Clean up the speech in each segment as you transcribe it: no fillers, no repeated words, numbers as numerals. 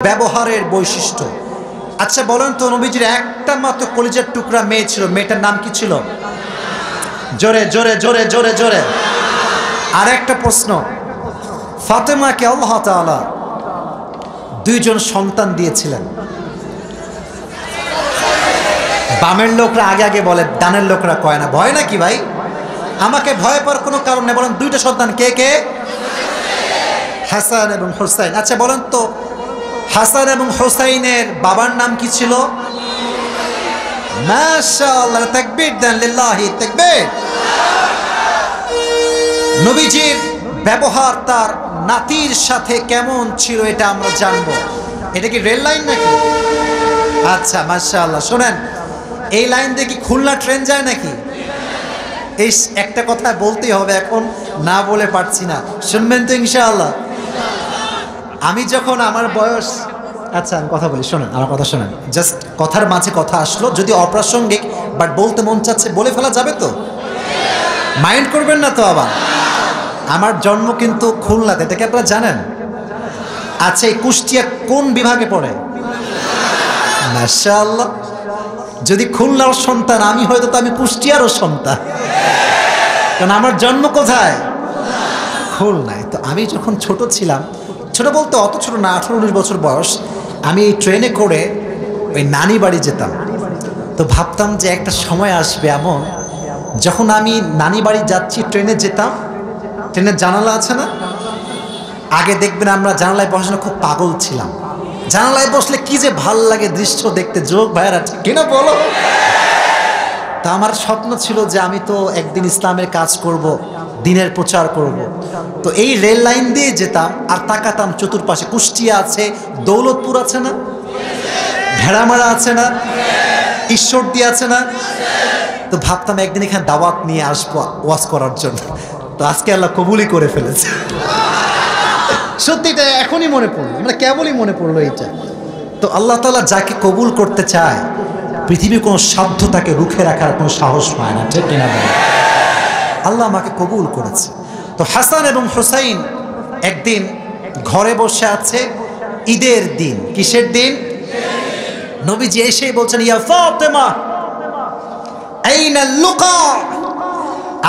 ব্যবহারের বৈশিষ্ট্য। আচ্ছা বলেন তো, নবীজির একটা মাত্র কলিজার টুকরা মেয়ে ছিল, মেয়েটার নাম কি ছিল? জোরে জোরে জোরে জোরে জোরে। আর একটা প্রশ্ন, ফাতেমাকে আল্লাহ তাআলা দুইজন সন্তান দিয়েছিলেন। বামের লোকরা আগে আগে বলে, ডানের লোকরা কয় না। ভয় নাকি ভাই? আমাকে ভয় পাওয়ার কোনো কারণ নেই। বলেন দুইটা সন্তান কে কে? হাসান এবং হুসাইন। আচ্ছা বলেন তো, হাসান এবং হুসাইনের বাবার নাম কি ছিল? মাশাআল্লাহ, তাকবীর দেন, লিল্লাহি তাকবীর। নবীজির ব্যবহার তার নাতির সাথে কেমন ছিল এটা আমরা জানবো। এটা কি রেল লাইন নাকি? আচ্ছা মাশাআল্লাহ। শোনেন, এই লাইন দিয়ে কি খুলনা ট্রেন যায় নাকি? এই একটা কথা বলতেই হবে, এখন না বলে পারছি না, শুনবেন তো ইনশাআল্লাহ। আমি যখন আমার বয়স, আচ্ছা আমি কথা বলি, শোনেন আমার কথা শোনেন। জাস্ট কথার মাঝে কথা আসলো, যদি অপ্রাসঙ্গিক বাট বলতে মন চাচ্ছে বলে ফেলা যাবে তো? মাইন্ড করবেন না তো? আবার আমার জন্ম কিন্তু খুলনাতে, এটা কি আপনারা জানেন? আচ্ছা, এই কুষ্টিয়া কোন বিভাগে পড়ে? মাশাআল্লাহ। যদি খুলনার সন্তান আমি হয়তো, তো আমি কুষ্টিয়ারও সন্তান, কারণ আমার জন্ম কোথায়? খুলনায়। তো আমি যখন ছোট ছিলাম, ছোট বলতে অত ছোট না, 18-19 বছর বয়স, আমি এই ট্রেনে করে ওই নানি বাড়ি যেতাম। তো ভাবতাম যে একটা সময় আসবে এমন, যখন আমি নানি বাড়ি যাচ্ছি, ট্রেনে যেতাম, ট্রেনের জানালা আছে না, আগে দেখবেন আমরা জানালায় বসানো খুব পাগল ছিলাম। জানালায় বসলে কি যে ভাল লাগে দৃশ্য দেখতে, যোগ ভাইয়ারা ঠিক কিনা বলো? তা আমার স্বপ্ন ছিল যে আমি তো একদিন ইসলামের কাজ করব, দিনের প্রচার করব। তো এই রেল লাইন দিয়ে যেতাম আর তাকাতাম চতুর্পাশে, কুষ্টিয়া আছে, দৌলতপুর আছে না, ভেড়ামারা আছে না, ঈশ্বরদী আছে না। তো ভাবতাম একদিন এখানে দাওয়াত নিয়ে আসবো ওয়াজ করার জন্য। তো আজকে আল্লাহ কবুলই করে ফেলেছে। সত্যি এটা এখনই মনে পড়লো, মানে কেবলই মনে পড়লো এইটা। তো আল্লাহ তাআলা যাকে কবুল করতে চায়, পৃথিবীর কোনো সাধ্য তাকে রুখে রাখার কোনো সাহস পায় না, ঠিক কিনা বলে? আল্লাহ আমাকে কবুল করেছে। তো হাসান এবং হুসাইন একদিন ঘরে বসে আছে, ঈদের দিন। কিসের দিন? নবীজি এসেই বলছেন, ইয়া ফাতেমা আইনা লুকা,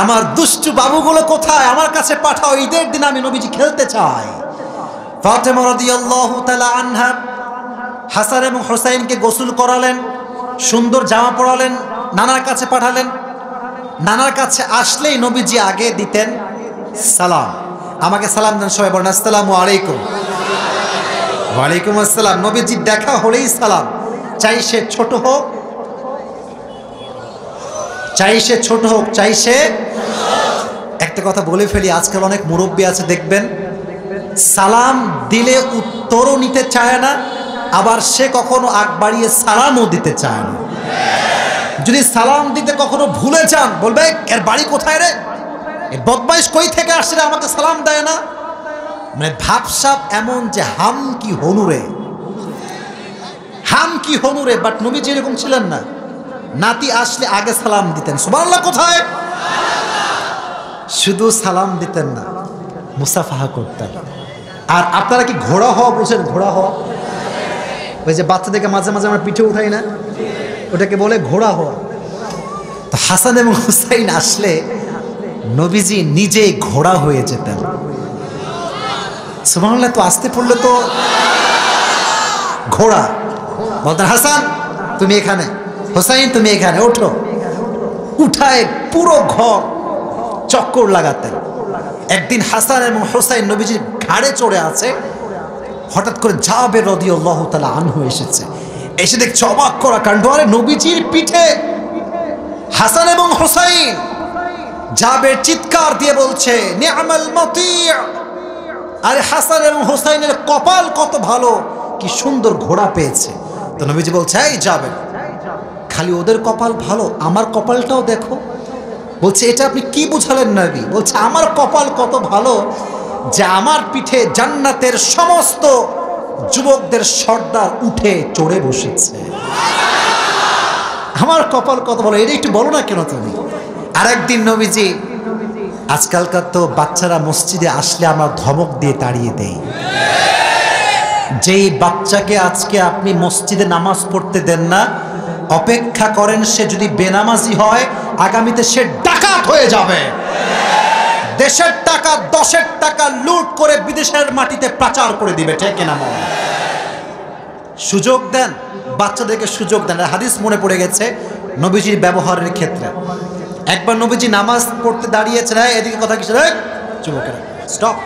আমার দুষ্টু বাবুগুলো কোথায়? আমার কাছে পাঠাও, ঈদের দিন আমি নবীজি খেলতে চাই। ফাতেমা রাদিয়াল্লাহু তাআলা আনহা হাসান এবং হুসাইনকে গোসল করালেন, সুন্দর জামা পরালেন, নানার কাছে পাঠালেন। নানার কাছে আসলেই নবীজি আগে দিতেন সালাম। আমাকে সালাম দেন সবাই, বলেন আসসালামু আলাইকুম। ওয়ালাইকুম আসসালাম। নবীজি দেখা হলেই সালাম, চাই সে ছোট হোক, চাই সে ছোট হোক, চাই সে। একটা কথা বলে ফেলি, আজকাল অনেক মুরব্বী আছে দেখবেন, সালাম দিলে উত্তরও নিতে চায় না, আবার সে কখনো আগ বাড়িয়ে সালামও দিতে চায় না। যদি সালাম দিতে কখনো ভুলে যান, বলবে এর বাড়ি কোথায় রে, এর বদমাইশ কই থেকে আসছে রে, আমাকে সালাম দেয় না। মানে ভাবসাব এমন যে হাম কি হনুরে, হাম কি হনুরে। বাট নবীজি এরকম ছিলেন না, নাতি আসলে আগে সালাম দিতেন। সুবহানাল্লাহ কোথায়? শুধু সালাম দিতেন না, মুসাফাহা করতেন। আর আপনারা কি ঘোড়া হওয়া বুঝেন? ঘোড়া হওয়া, ওই যে বাচ্চাদেরকে মাঝে মাঝে আমরা পিঠে উঠাই না, ওটাকে বলে ঘোড়া হওয়া। তো হাসান এবং হুসাইন আসলে নবীজি নিজেই ঘোড়া হয়ে যেতেন। সুবহানাল্লাহ। তো আসতে পড়লে তো ঘোড়া বলতেন, হাসান তুমি এখানে, হুসাইন তুমি এখানে, ওঠো। উঠায় পুরো ঘর চক্কর লাগাতেন। একদিন হাসান এবং হুসাইন নবীজির ঘাড়ে চড়ে আছে, হঠাৎ করে জাবের রাদিয়াল্লাহু তাআলা আনহু এসেছে। এসে দেখছে অবাক করা কাণ্ড, আরে নবীজির পিঠে হাসান এবং হুসাইন। জাবের চিৎকার দিয়ে বলছে, নি'মাল মাতি', আরে হাসান এবং হুসাইনের কপাল কত ভালো, কি সুন্দর ঘোড়া পেয়েছে। তো নবীজি বলছে, এই জাবের, খালি ওদের কপাল ভালো, আমার কপালটাও দেখো। বলছে, এটা আপনি কি বুঝালেন নবী? বলছে, আমার কপাল কত ভালো যে আমার পিঠে জান্নাতের সমস্ত যুবকদের সর্দার উঠে চড়ে বসেছে। আমার কপাল কত ভালো, এটা একটু বলো না কেন তুমি? আরেকদিন নবীজি, আজকালকার তো বাচ্চারা মসজিদে আসলে আমরা ধমক দিয়ে তাড়িয়ে দেই, যেই বাচ্চাকে আজকে আপনি মসজিদে নামাজ পড়তে দেন না, অপেক্ষা করেন সে যদি বেনামাজি হয় আগামীতে সে ডাকাত হয়ে যাবে। দেশের টাকা, দশের টাকা লুট করে বিদেশের মাটিতে পাচার করে দিবে, ঠিক কিনা? সুযোগ দেন, বাচ্চাদেরকে সুযোগ দেন। হাদিস মনে পড়ে গেছে নবীজির ব্যবহারের ক্ষেত্রে। একবার নবীজি নামাজ পড়তে দাঁড়িয়েছেন, এদিকে কথা কিছু যুবকেরা স্টপ,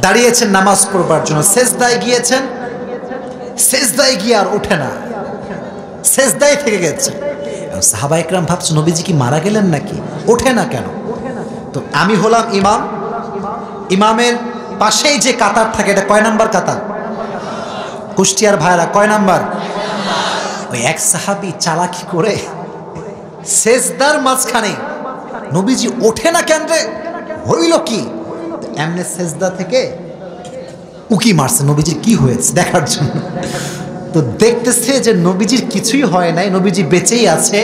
দাঁড়িয়েছেন নামাজ পড়বার জন্য, সেজদায় গিয়েছেন, সেজদায় গিয়ে আর ওঠে না, সেজদায় থেকে গেছে। সাহাবা একরাম ভাবছে নবীজি কি মারা গেলেন নাকি, ওঠে না কেন? তো আমি হলাম ইমাম, ইমামের পাশেই যে কাতার থাকে, এটা কয় নাম্বার কাতার? কুষ্টিয়ার ভাইরা কয় নাম্বার? ওই এক সাহাবী চালাকি করে সেজদার মাঝখানে, নবীজি ওঠে না কেন রে, হইল কি? এমনি সেজদা থেকে উকি মারছে নবীজির কি হয়েছে দেখার জন্য। তো দেখতেছে যে নবীজির কিছুই হয় নাই, নবীজি বেঁচেই আছে,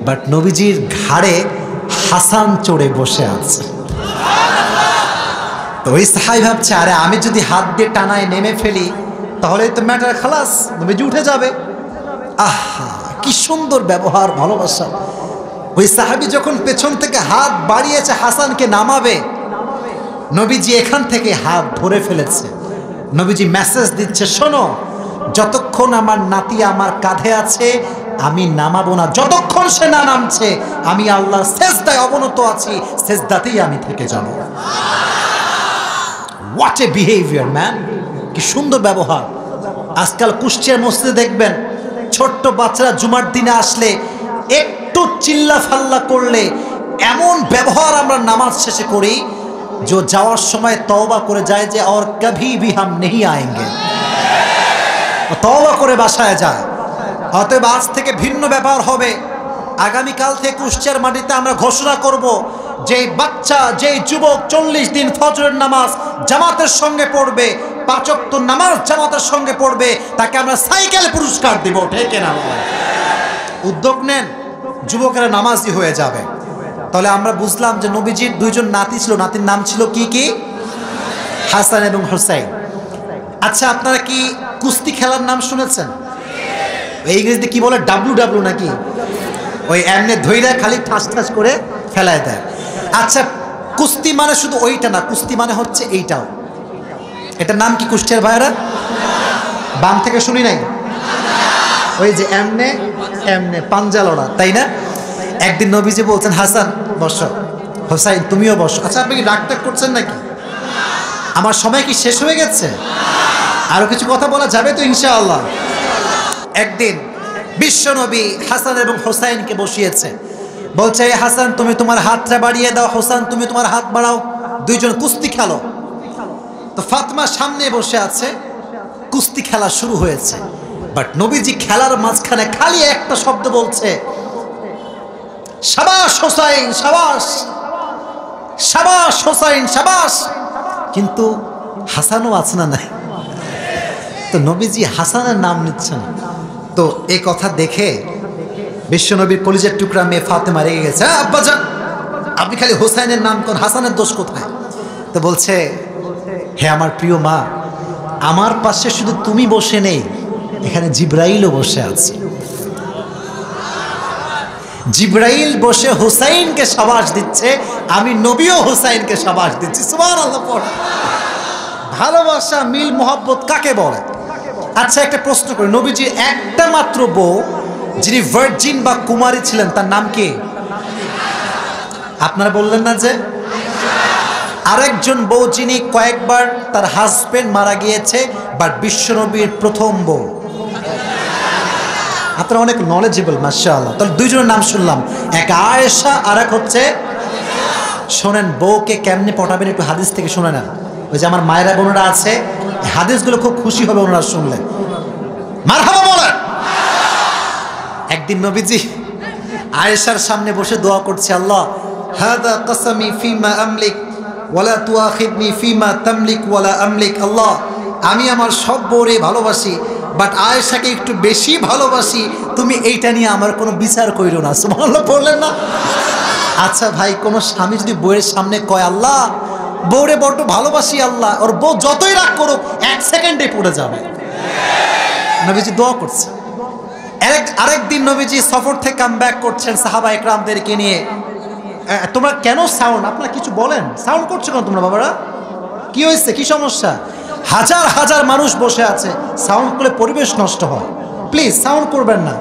বাট নবীজির ঘাড়ে হাসান চড়ে বসে আছে। তো ওই সাহাবী ভাবছে আরে আমি যদি হাত দিয়ে টানায় নেমে ফেলি তাহলে তো ম্যাটার খালাস, নবীজি উঠে যাবে। আহা কি সুন্দর ব্যবহার, ভালোবাসা। ওই সাহাবী যখন পেছন থেকে হাত বাড়িয়েছে হাসানকে নামাবে, নবীজি এখান থেকে হাত ধরে ফেলেছে। নবীজি মেসেজ দিচ্ছে, শোনো, যতক্ষণ আমার নাতি আমার কাঁধে আছে আমি নামাবো না, যতক্ষণ সে না নামছে আমি আল্লাহর সেজদায় অবনত আছি, সেজদাতেই আমি থেকে যাব। হোয়াট এ বিহেভিয়ার ম্যান, কি সুন্দর ব্যবহার। আজকাল কুষ্টিয়ার মসজিদে দেখবেন ছোট্ট বাচ্চারা জুমার দিনে আসলে একটু চিল্লা ফাল্লা করলে এমন ব্যবহার আমরা নামাজ শেষে করি যে যাওয়ার সময় তওবা করে যায় যে और कभी भी हम नहीं आएंगे, তওবা করে বাসায় যায়। অতএব আজ থেকে ভিন্ন ব্যাপার হবে। আগামীকাল থেকে কুষ্টিয়ার মাটিতে আমরা ঘোষণা করব, যেই বাচ্চা, যেই যুবক 40 দিন ফজরের নামাজ জামাতের সঙ্গে পড়বে, 5 ওয়াক্ত নামাজ জামাতের সঙ্গে পড়বে, তাকে আমরা সাইকেল পুরস্কার দিব, ঠিক না? উদ্যোগ নেন, যুবকেরা নামাজি হয়ে যাবে। তাহলে আমরা বুঝলাম যে নবীজির দুইজন নাতি ছিল, নাতির নাম ছিল কি কি? হাসান এবং হুসাইন। আচ্ছা আপনারা কি কুস্তি খেলার নাম শুনেছেন? ইংরেজিতে কি বলে, ডাব্লু নাকি? ওই এমনি ধইরা খালি ঠাস ঠাস করে ফেলায় দেয়। আচ্ছা কুস্তি মানে শুধু ওইটা না, কুস্তি মানে হচ্ছে এইটাও। এটার নাম কি কুষ্টিয়ার ভাইরা? বাম থেকে শুনি নাই, ওই যে এমনে এমনে পাঞ্জা লড়া, তাই না? একদিন নবীজি বলছেন হাসান বসো, হুসাইন তুমিও বসো। আচ্ছা আপনি কি রাগটাগ করছেন নাকি? আমার সময় কি শেষ হয়ে গেছে? আরো কিছু কথা বলা যাবে তো ইনশাআল্লাহ। একদিন বিশ্বনবী হাসান এবং হুসাইনকে বসিয়েছে, বলছে হাসান তুমি তোমার হাতটা বাড়িয়ে দাও, হুসাইন তুমি তোমার হাত বাড়াও, দুইজন কুস্তি খেলো। তো ফাতেমা সামনে বসে আছে, কুস্তি খেলা শুরু হয়েছে। বাট নবীজি খেলার মাঝখানে খালি একটা শব্দ বলছে, শাবাশ হুসাইন শাবাশ, শাবাশ হুসাইন শাবাশ। কিন্তু হাসানও আছে না নাই? তো নবীজি হাসানের নাম নিচ্ছে না। তো এই কথা দেখে বিশ্বনবীর কলিজার টুকরা মেয়ে ফাতেমা রেগে গেছে, আব্বাজান আপনি খালি হুসাইনের নাম কোন, হাসানের দোষ কোথায়? তো বলছে, হে আমার প্রিয় মা, আমার পাশে শুধু তুমি বসে নেই, এখানে জিব্রাইলও বসে আছে। জিব্রাইল বসে হুসাইনকে শাবাশ দিচ্ছে, আমি নবীও হুসাইনকে শাবাশ দিচ্ছি। সুবহানাল্লাহ। ভালোবাসা, মিল মোহাব্বত কাকে বলে? আচ্ছা একটা প্রশ্ন করি, নবীজির একটা মাত্র বউ যিনি ভার্জিন বা কুমারী ছিলেন তার নাম কি? আপনারা বললেন না যে? আরেকজন বউ যিনি কয়েকবার তার হাজবেন্ড মারা গিয়েছে, বাট বিশ্বনবীর প্রথম বউ। আপনারা অনেক নলেজেবল মাশাআল্লাহ। তাহলে দুইজনের নাম শুনলাম, এক আয়েশা আর এক হচ্ছে। শোনেন বউকে কেমনে পটাবেন একটু হাদিস থেকে শুনে নেন। ওই যে আমার মায়েরা বোনেরা আছে, হাদিসগুলো খুব খুশি হবে ওনারা শুনলে। মারহাবা বলেন। একদিন নবীজি আয়েশার সামনে বসে দোয়া করছে, আল্লাহ হাদা কাসামি ফিমা আমলিক ওয়ালা তুআখিদনি ফিমা তামলিক ওয়ালা আমলিক। আল্লাহ আমি আমার সব বউরে ভালোবাসি, বাট আয়েশাকে একটু বেশি ভালোবাসি, তুমি এইটা নিয়ে আমার কোনো বিচার কইরো না। সুবহানাল্লাহ বললেন না? আচ্ছা ভাই, কোনো স্বামী যদি বউয়ের সামনে কয়, আল্লাহ বউরে বড্ড ভালোবাসি আল্লাহ, ওর বউ যতই রাগ করুক 1 সেকেন্ডে পড়ে যাবে। নবীজি দোয়া করছে। আরেকদিন নবীজি সফর থেকে কাম ব্যাক করছেন সাহাবা একরামদেরকে নিয়ে। তোমরা কেন সাউন্ড, আপনারা কিছু বলেন, সাউন্ড করছো কেন তোমরা বাবারা? কি হয়েছে, কি সমস্যা? হাজার হাজার মানুষ বসে আছে, সাউন্ড করলে পরিবেশ নষ্ট হয়, প্লিজ সাউন্ড করবেন না।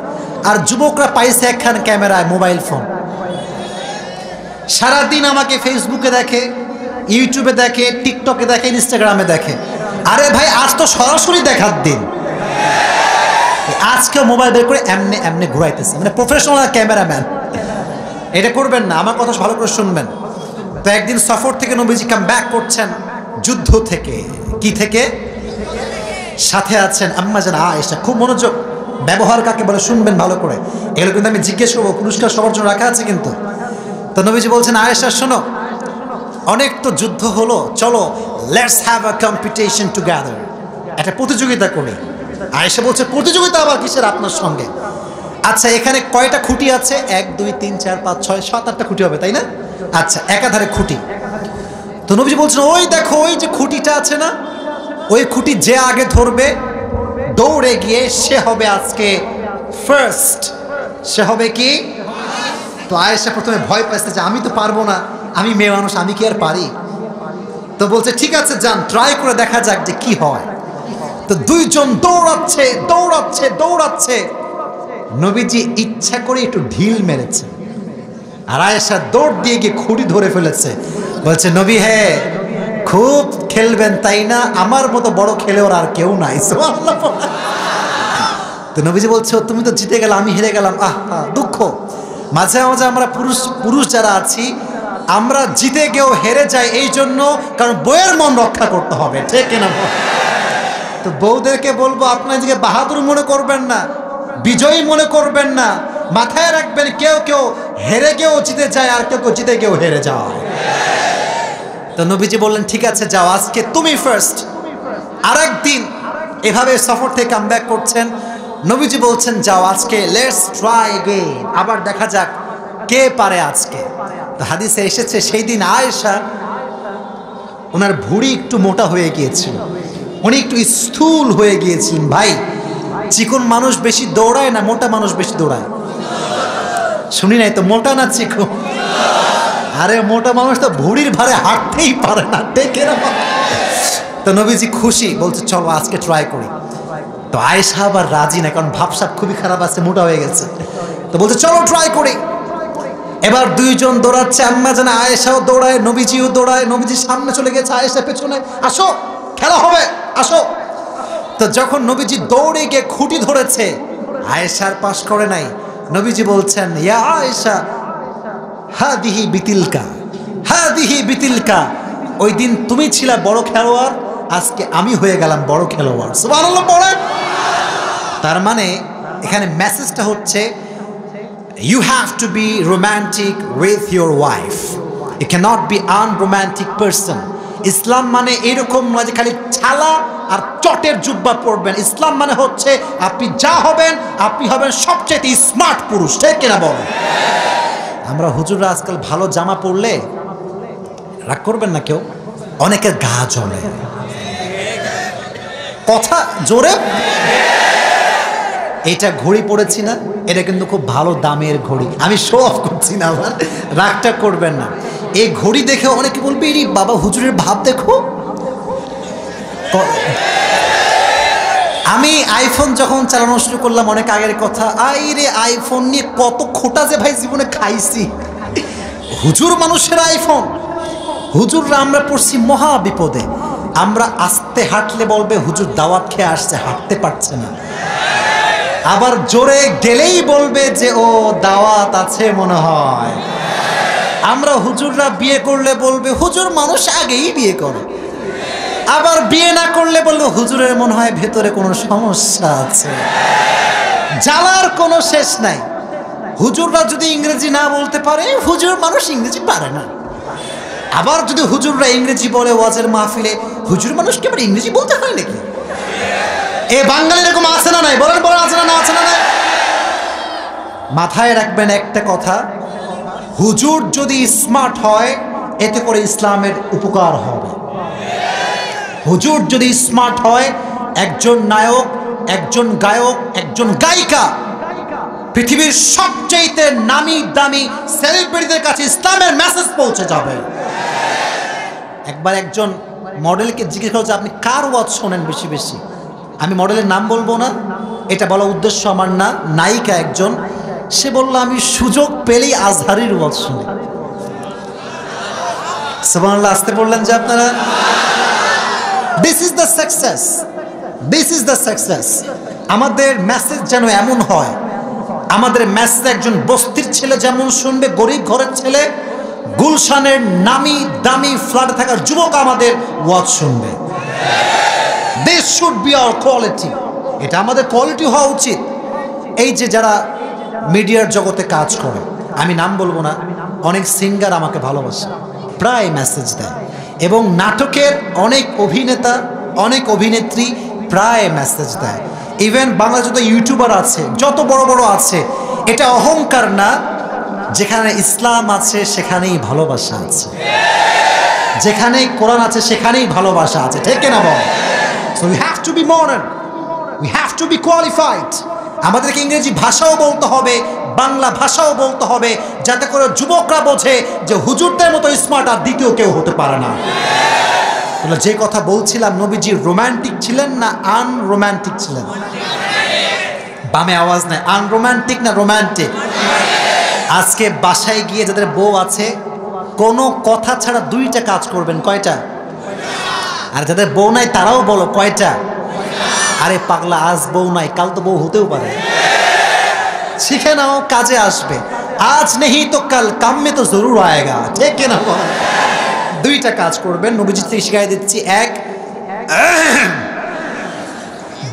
আর যুবকরা পাইছে একখান ক্যামেরায় মোবাইল ফোন, সারাদিন আমাকে ফেসবুকে দেখে, ইউটিউবে দেখে, টিকটকে দেখে, ইনস্টাগ্রামে দেখে। আরে ভাই আজ তো সরাসরি দেখার দিন, আজকে মোবাইল বের করে এমনি এমনি ঘুরাইতেছে, মানে প্রফেশনাল ক্যামেরাম্যান। এটা করবেন না, আমার কথা ভালো করে শুনবেন। তো একদিন সফর থেকে নবীজি কাম ব্যাক করছেন যুদ্ধ থেকে। কি থেকে? সাথে আছেন আম্মা জান আয়েশা। খুব মনোযোগ, ব্যবহার কাকে বলে শুনবেন ভালো করে, এগুলো কিন্তু আমি জিজ্ঞেস করবো, পুরস্কার সবার জন্য রাখা আছে কিন্তু। তো নবীজি বলছেন আয়েশা শোনো, অনেক তো যুদ্ধ হলো, চলো let's have a competition together, একটা প্রতিযোগিতা করি। আয়েশা বলছে প্রতিযোগিতা আবার কিসের আপনার সঙ্গে? আচ্ছা এখানে কয়টা খুঁটি আছে? 1 2 3 4 5 6 7 8টা খুঁটি হবে তাই না? আচ্ছা একাধারে খুঁটি। তো নবীজি বলছেন ওই দেখো ওই যে খুঁটিটা আছে না, ওই খুঁটি যে আগে ধরবে দৌড়ে গিয়ে সে হবে আজকে ফার্স্ট, সে হবে কি? তো আয়েশা প্রথমে ভয় পাইছে যে আমি তো পারবো না, আমি মেয়ে মানুষ, আমি কি আর পারি? তো বলছে ঠিক আছে যান, ট্রাই করে দেখা যাক যে কি হয়। তো দুইজন দৌড়াচ্ছে দৌড়াচ্ছে দৌড়াচ্ছে, নবীজি ইচ্ছা করে একটু ঢিল মেরেছে, আর আয়েশা দৌড় দিয়ে গিয়ে খুঁটি ধরে ফেলেছে। বলছে নবী হে খুব খেলবেন তাই না, আমার মতো বড় খেলোয়াড় আর কেউ নাই। তো নবীজি বলছে তুমি তো জিতে গেলে, আমি হেরে গেলাম। দুঃখ, মাঝে মাঝে আমরা পুরুষ যারা আছি আমরা জিতে গিয়েও হেরে যাই, এই জন্য কারণ বইয়ের মন রক্ষা করতে হবে, ঠিক না? তো বউদেরকে বলবো আপনার দিকে বাহাদুর মনে করবেন না, বিজয়ী মনে করবেন না, মাথায় রাখবেন কেউ কেউ হেরে গিয়েও জিতে যায়, আর কেউ কেউ জিতে গিয়েও হেরে যায়। তো নবীজি বললেন ঠিক আছে যাও, আজকে তুমি ফার্স্ট। আরেকদিন এভাবে সফর থেকে কাম ব্যাক করছেন, নবীজি বলছেন যাও আজকে লেটস ট্রাই अगेन, আবার দেখা যাক কে পারে আজকে। তো হাদিসে এসেছে সেই দিন আয়েশা ওনার ভুঁড়ি একটু মোটা হয়ে গিয়েছিল, উনি একটু স্থূল হয়ে গিয়েছিলেন। ভাই চিকন মানুষ বেশি দৌড়ায় না মোটা মানুষ বেশি দৌড়ায়? শুনি নাই তো, মোটা না চিকন? আরে মোটা মানুষ তো ভুঁড়ির ভারে হাঁটতেই পারে না, দেখে না। তো নবীজি খুশি, বলছে চলো আজকে ট্রাই করি। তো আয়েশা আবার রাজি না, কারণ ভাবসাব খুবই খারাপ আছে, মোটা হয়ে গেছে। তো বলছে চলো ট্রাই করি। এবার দুইজন দৌড়াচ্ছে, আম্মা জান আয়েশাও দৌড়ায়, নবীজিও দৌড়ায়। নবীজি সামনে চলে গেছে, আয়েশা পেছনে, আসো খেলা হবে আসো। তো যখন নবীজি দৌড়ে গিয়ে খুঁটি ধরেছে, আয়েশার পাশ করে নাই। নবীজি বলছেন ইয়া আয়েশা হাদিহি বিতিলকা, হাদিহি বিতিলকা, ওই দিন তুমি ছিলা বড় খেলোয়াড়, আজকে আমি হয়ে গেলাম বড় খেলোয়াড়। সুবহানাল্লাহ পড়েন। তার মানে এখানে মেসেজটা হচ্ছে you have to be romantic with your wife, you cannot be unromantic person. ইসলাম মানে এরকম নয় যে খালি ছালা আর চটের জুব্বা পরবেন। ইসলাম মানে হচ্ছে আপনি যা হবেন আপনি হবেন সবচেয়ে স্মার্ট পুরুষ, ঠিক কিনা বলেন? আমরা হুজুররা আজকাল ভালো জামা পরলে রাগ করবেন না কেউ, অনেকের গা জ্বলে, কথা জোরে। এটা ঘড়ি পড়েছি না, এটা কিন্তু খুব ভালো দামের ঘড়ি, আমি শো অফ করছি না, আমার রাগটা করবেন না। এই ঘড়ি দেখে অনেকে বলবে এরি বাবা হুজুরের ভাব দেখো। আমি আইফোন যখন চালানো শুরু করলাম অনেক আগের কথা, আইরে আইফোন নিয়ে কত খোটা যে ভাই জীবনে খাইছি। হুজুর মানুষের আইফোন, হুজুররা আমরা পড়ছি মহা বিপদে। আমরা আস্তে হাঁটলে বলবে হুজুর দাওয়াত খেয়ে আসছে, হাঁটতে পারছে না। আবার জোরে গেলেই বলবে যে ও দাওয়াত আছে মনে হয়। আমরা হুজুররা বিয়ে করলে বলবে হুজুর মানুষ আগেই বিয়ে করে। আবার বিয়ে না করলে বলবে হুজুরের মনে হয় ভেতরে কোনো সমস্যা আছে। জ্বালার কোনো শেষ নাই। হুজুররা যদি ইংরেজি না বলতে পারে, হুজুর মানুষ ইংরেজি পারে না। আবার যদি হুজুররা ইংরেজি বলে ওয়াজের মাহফিলে, হুজুর মানুষকে আবার ইংরেজি বলতে হয় নাকি? এ বাঙালি এরকম আছে না নাই? বলেন বলেন, আছে না না? আছে না নাই? মাথায় রাখবেন একটা কথা, হুজুর যদি স্মার্ট হয় এতে করে ইসলামের উপকার হবে। হুজুর যদি স্মার্ট হয়, একজন নায়ক, একজন গায়ক, একজন গায়িকা, পৃথিবীর সবচেয়ে নামি দামি সেলিব্রিটিদের কাছে ইসলামের মেসেজ পৌঁছে যাবে। একবার একজন মডেলকে জিজ্ঞেস করা, আপনি কার ওয়াজ শোনেন বেশি বেশি? আমি মডেলের নাম বলবো না, এটা বলা উদ্দেশ্য আমার না, নায়িকা একজন, সে বলল আমি সুযোগ পেলেই আজহারির ওয়াজ শুনি। সুবহানাল্লাহ, আসতে বললেন যে আপনারা। This is the success, this is the success. আমাদের মেসেজ যেন এমন হয়, আমাদের মেসেজ একজন বস্তির ছেলে যেমন শুনবে, গরিব ঘরের ছেলে, গুলশানের নামি দামি ফ্ল্যাটে থাকা যুবক আমাদের ওয়াজ শুনবে। This should be hour quality, এটা আমাদের কোয়ালিটি হওয়া উচিত। এই যে যারা মিডিয়ার জগতে কাজ করে, আমি নাম বলবো না, অনেক সিঙ্গার আমাকে ভালোবাসে, প্রায় মেসেজ দেয়, এবং নাটকের অনেক অভিনেতা, অনেক অভিনেত্রী প্রায় মেসেজ দেয়। ইভেন বাংলা যত ইউটিউবার আছে, যত বড় বড় আছে, এটা অহংকার না, যেখানে ইসলাম আছে সেখানেই ভালোবাসা আছে, যেখানেই কোরআন আছে সেখানেই ভালোবাসা আছে, ঠিক না বল? So we have to be modern, we have to be qualified. আমাদেরকে ইংরেজি ভাষাও বলতে হবে, বাংলা ভাষাও বলতে হবে, যাতে করে যুবকরা বোঝে যে হুজুরদের মতো স্মার্ট আর দ্বিতীয় কেউ হতে পারে না। তাহলে যে কথা বলছিলাম, নবীজি রোম্যান্টিক ছিলেন না আনরোম্যান্টিক ছিলেন? বামে আওয়াজ নাই, আনরোম্যান্টিক না রোম্যান্টিক? আজকে বাসায় গিয়ে যাদের বউ আছে, কোনো কথা ছাড়া দুইটা কাজ করবেন, কয়টা? আর যাদের বউ নাই তারাও বলো কয়টা? আরে পাগলা, আজ বউ নাই কাল তো বউ হতেও পারে, শিখে নাও, কাজে আসবে। আজ নেই তো কাল কাম মে তো জরুর আয়েগা, ঠিক না বল? দুইটা কাজ করবেন, নবীজি থেকে শিখাই দিচ্ছি। এক,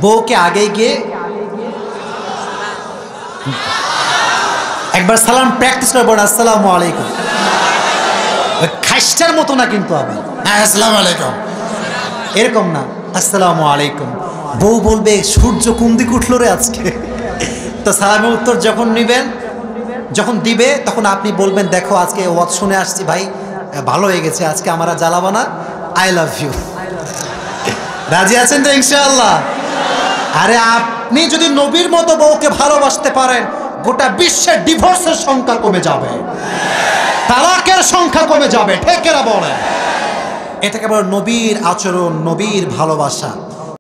বউকে আগে গিয়ে একবার সালাম প্র্যাকটিস করবেন, আসসালামু আলাইকুম, খাইস্টার মতো না কিন্তু, আবার আসসালামু আলাইকুম এরকম না, আসসালামু আলাইকুম। বউ বলবে সূর্য কোন দিকে উঠলো রে আজকে? তো সালামের উত্তর যখন নিবেন, যখন দিবে, তখন আপনি বলবেন, দেখো আজকে ওয়াজ শুনে আসছি ভাই, ভালো হয়ে গেছে, আজকে আমার আর জ্বালাবো না, আই লাভ ইউ। রাজি আছেন তো ইনশাআল্লাহ? আরে আপনি যদি নবীর মতো বউকে ভালোবাসতে পারেন, গোটা বিশ্বের ডিভোর্সের সংখ্যা কমে যাবে, তালাকের সংখ্যা কমে যাবে, ঠিক না বলেন? এটাকে বলে নবীর আচরণ, নবীর ভালোবাসা।